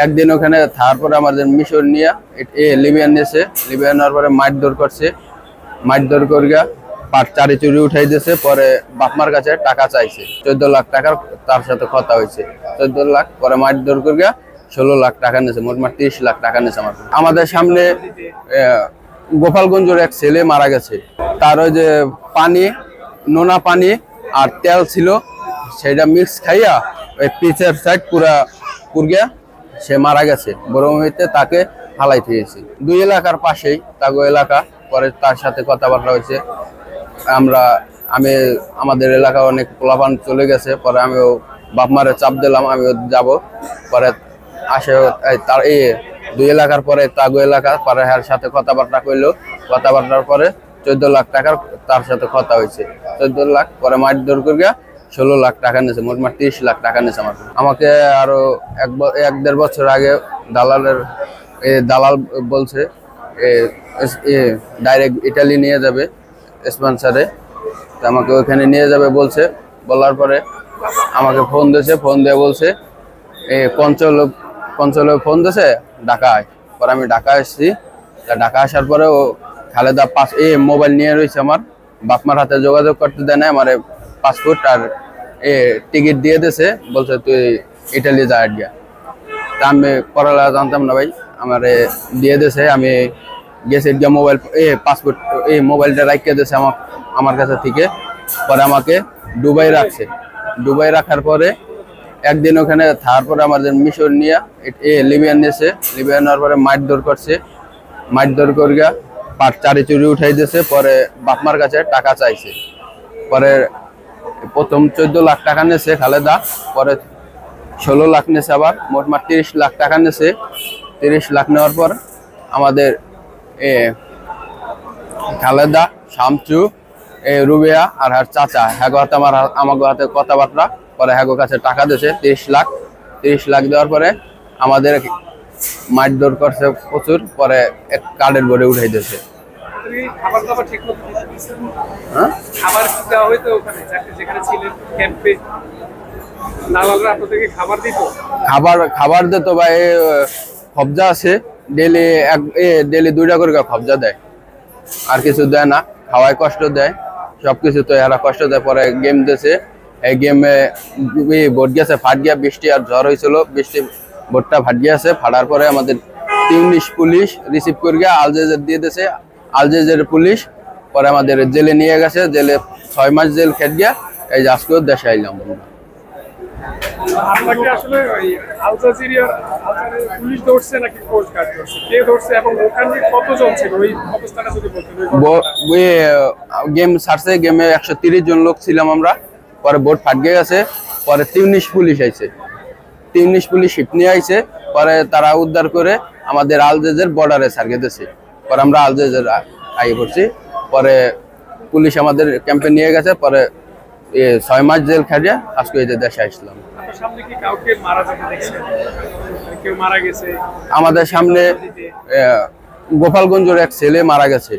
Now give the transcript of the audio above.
একদিন ওখানে থাকার পরে আমাদের মিশর নিয়ে লিবিয়ান নিয়েছে, লিবিয়ান নেওয়ার পরে মারধর করছে, মারধর করিয়া পাট চারি চুরি উঠাই দিয়েছে। পরে বাপমার কাছে টাকা চাইছে 14 লাখ টাকার, তার সাথে কথা হয়েছে 14 লাখ। পরে মারধর করিয়া 16 লাখ টাকা নিয়েছে, মোটমাট 30 লাখ টাকা নিয়েছে। আমাদের সামনে গোপালগঞ্জের এক ছেলে মারা গেছে, তার ওই যে পানি, নোনা পানি আর তেল ছিল, সেটা মিক্স খাইয়া ওই পিছের সাইড পুরা পুরগিয়া সে মারা গেছে। বড়মহিতে তাকে ফালাই দিয়েছে 2 এলাকার পাশেই তাগো এলাকা। পরে তার সাথে কথাবার্তা হয়েছে, আমি আমাদের এলাকা অনেক পোলাপান চলে গেছে। পরে আমিও বাপমারে চাপ দিলাম, আমিও যাব। পরে আসে তার 2 এলাকার পরে তাগো এলাকা, পরে এর সাথে কথাবার্তা কইলো। কথাবার্তার পরে 14 লাখ টাকার তার সাথে কথা হয়েছে 14 লাখ। পরে মারধর করিয়া 16 লাখ টাকা নিয়েছে, মোটমাট 30 লাখ টাকা নিয়েছে। আমাকে আরো 1-1.5 বছর আগে দালাল বলছে ডাইরেক্ট ইটালি নিয়ে যাবে স্পন্সরে, আমাকে ওখানে নিয়ে যাবে বলছে। বলার পরে আমাকে ফোন দিয়েছে, ফোন দিয়ে বলছে কঞ্চলে ফোন দিয়েছে ঢাকায়। পরে আমি ঢাকা আসছি, ঢাকা আসার পরে ও খালেদা মোবাইল নিয়ে রয়েছে, আমার বাপমার হাতে যোগাযোগ করতে দেয় না, আমার পাসপোর্ট আর টিকিট দিয়ে দিয়েছে, বলছে তুই ইটালি যা গিয়া। তা আমি পড়ালেখা জানতাম না ভাই, আমার দিয়ে দিয়েছে। আমি গেছি গিয়া মোবাইল পাসপোর্ট মোবাইলটা রাখিয়ে দিয়েছে আমার কাছে থেকে। পরে আমাকে দুবাই রাখছে, দুবাই রাখার পরে একদিন ওখানে থাকার পরে আমাদের মিশর নিয়ে লিবিয়ান নিয়েছে, লিবিয়ান নেওয়ার পরে মারধর করছে, মারধর করিয়া পাট চারি চুরি উঠাই দিয়েছে। পরে বাপমার কাছে টাকা চাইছে। পরে প্রথম 14 লাখ টাকা নিয়েছে খালেদা, পরে 16 লাখ নিয়েছে, আবার মোটমাট 30 লাখ টাকা নিয়েছে। 30 লাখ নেওয়ার পর আমাদের খালেদা, শামচু, রুবিয়া আর চাচা হ্যাগো হাতে আমাকে হাতে কথাবার্তা। পরে হ্যাগো কাছে টাকা দিয়েছে 30 লাখ। 30 লাখ দেওয়ার পরে আমাদের মারধর করছে প্রচুর। পরে এক কার্ডের বোর্ডে উঠাই দিয়েছে। খাবার দিত ভাই, খবজা আছে ডেলি 2টা করে খবজা দেয়, আর কিছু দেয় না। খাওয়ায় কষ্ট দেয়, সবকিছু তো এরা কষ্ট দেয়। পরে গেম দিয়েছে, এই গেমে বোর্ড গেছে ফাট গিয়া, বৃষ্টি আর ঝড় হয়েছিল, বৃষ্টি বোর্ডটা ফাট গিয়েছে। ফাটার পরে আমাদের টিউনিশ পুলিশ রিসিভ করে গিয়া আলজেজের দিয়ে দিয়েছে, আলজেজের পুলিশ। পরে আমাদের জেলে নিয়ে গেছে, জেলে 6 মাস জেল খেট গিয়া এই যে আজকেও দেশে আইলাম। গেম ছাড়ছে, গেমে 130 জন লোক ছিলাম আমরা। পরে বোর্ড ফাট গিয়ে গেছে। পরে টিউনিশ পুলিশ আইছে, টিউনিশ পুলিশ শিপ নিয়ে আইছে। পরে তারা উদ্ধার করে আমাদের আলজেজের বর্ডারে ছাড়িয়ে দিয়েছে। পরে আমরা আলজেজের আগে পড়ছি। পরে পুলিশ আমাদের ক্যাম্পে নিয়ে গেছে। পরে 6 মাস জেল খাটিয়ে আজকে এই যে দেশে আসলাম। আমাদের সামনে গোপালগঞ্জের এক ছেলে মারা গেছে।